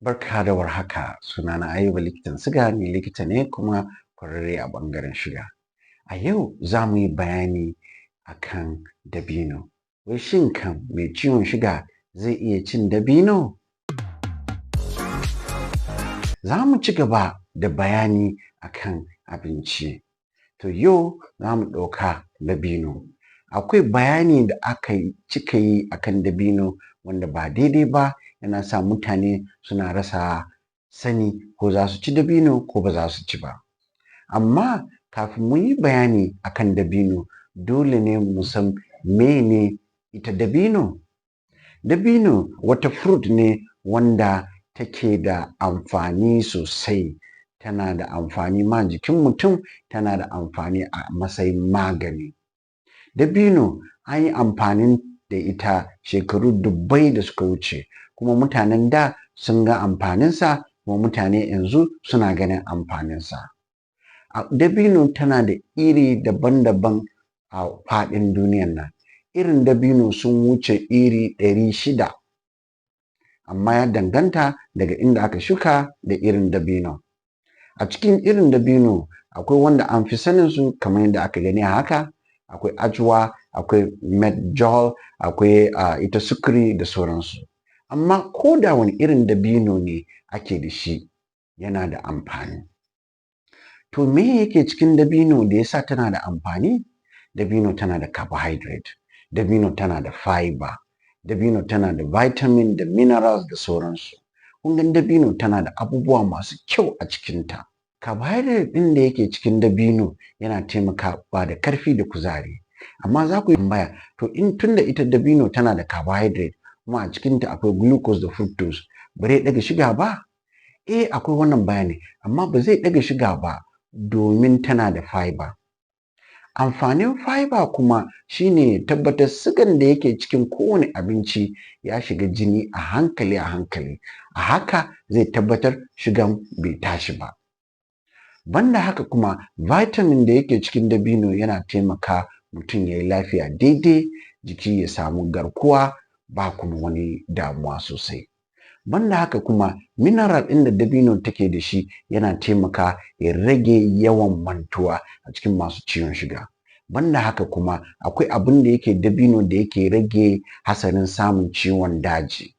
Barka da warhaka, sunana Ayuba likitan siga, ni likita ne kuma kwararre a ɓangaren suga. A yau za mu yi bayani akan dabino. Wai shin kan mai ciwon suga zai iya cin dabino? Za mu ci gaba da bayani akan abinci. To yau za mu ɗauka dabino. Akwai bayani da aka cika yi akan dabino wanda ba daidai ba, yana sa mutane suna rasa sani ko za su ci dabino ko ba za su ci ba. Amma kafin mu yi bayani akan dabino, dole ne mu san mene ita dabino. Dabino wata fruit ne wanda take da amfani sosai. Tana da amfani ma jikin mutum, tana da amfani a matsayin magani. Dabino an yi amfani da ita shekaru dubbai da suka wuce, kuma mutanen da sun ga amfaninsa, kuma mutane yanzu suna ganin amfaninsa. Dabino tana da iri daban-daban a faɗin duniyan nan. Irin dabino sun wuce iri 600, amma ya danganta daga inda aka shuka da irin dabino. A cikin irin dabino akwai wanda an fi saninsu kamar yadda aka gani a haka, akwai ajwa, akwai medjool, akwai ita sukri da sauransu. Amma ko da wani irin dabino ne ake da shi, yana da amfani. To me yake cikin dabino da yasa tana da amfani? Dabino tana da carbohydrate, dabino tana da fiber, dabino tana da vitamin da minerals da sauransu. Kun ga dabino tana da abubuwa masu kyau a cikinta. Carbohydrate ɗin da yake cikin dabino yana taimakawa da ƙarfi da kuzari. Amma za ku yi tambaya, to tunda ita dabino tana da carbohydrate kuma a cikinta akwai glucose da fructose, ba zai ɗaga suga ba? Akwai wannan bayani, amma ba zai ɗaga suga ba domin tana da fiber. Amfanin fiber kuma shine tabbatar sugan da yake cikin kowane abinci ya shiga jini a hankali a hankali. A haka zai tabbatar sugan bai tashi ba. Banda haka kuma vitamin da yake cikin dabino yana taimaka mutum ya yi lafiya daidai, jiki ya samu garkuwa, ba kuma wani damuwa sosai. Banda haka kuma mineral ɗin da dabino take da shi yana taimaka ya rage yawan mantuwa a cikin masu ciwon suga. Banda haka kuma akwai abin da yake dabino da yake rage hasarin samun ciwon daji.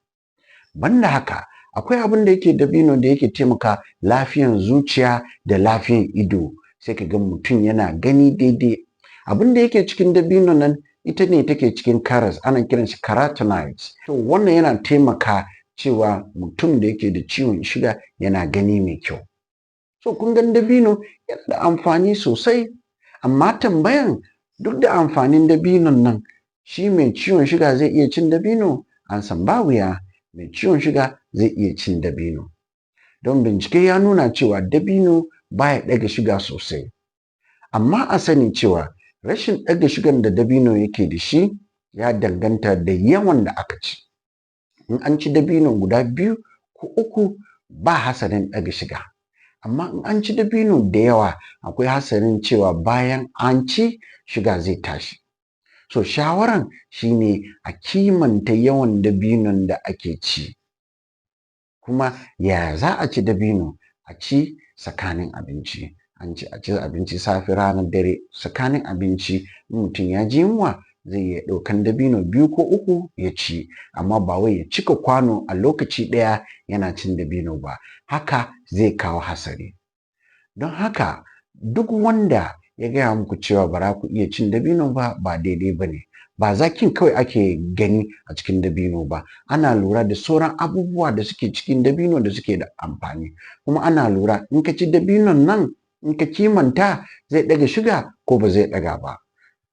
Banda haka akwai abin da yake dabino da yake taimaka lafiyan zuciya da lafiyan ido, sai ka ga mutum yana gani daidai. Abin da yake cikin dabino nan ita ne take cikin karas, ana kiran shi carotenoids. To wannan yana taimaka cewa mutum da yake da ciwon suga yana gani mai kyau. So kun ga dabino yana da amfani sosai, amma tambayan duk da amfanin dabinon nan, shi mai ciwon suga zai iya cin dabino? An san ba wuya, mai ciwon suga zai iya cin dabino. Don bincike ya nuna cewa dabino baya ɗaga suga sosai. Amma a sani cewa rashin ɗaga sugan da dabino yake da shi ya danganta da yawan da aka ci. In an ci dabino guda 2 ko 3 ba hasarin ɗaga suga. Amma in an ci dabino da yawa, akwai hasarin cewa bayan an ci suga zai tashi. So shawaran shine a kimanta yawan dabinon da ake ci. Kuma ya za a ci dabino? A ci tsakanin abinci. A ci abinci safe, rana, dare. Tsakanin abinci mutum ya ji yunwa zai iya ɗaukan dabino 2 ko 3 ya ci, amma ba wai ya cika kwano a lokaci ɗaya yana cin dabino ba. Haka zai kawo hasari. Don haka duk wanda ya gaya muku cewa ba za ku iya cin dabino ba, ba daidai ba ne. Ba zakin kawai ake gani a cikin dabino ba, ana lura da sauran abubuwa da suke cikin dabino da suke da amfani. Kuma ana lura in ka ci dabinon nan, in ka kimanta zai ɗaga suga ko ba zai ɗaga ba.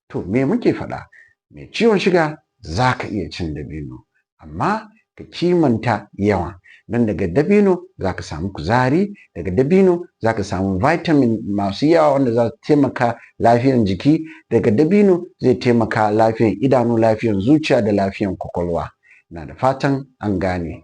To me muke faɗa? Mai ciwon suga za ka iya cin dabino, amma ka kimanta yawa. Don daga dabino za ka samu kuzari, daga dabino za ka samu vitamin masu yawa wanda za su taimaka lafiyan jiki, daga dabino zai taimaka lafiyan idanu, lafiyan zuciya da lafiyan kwakwalwa. Na da fatan an gane.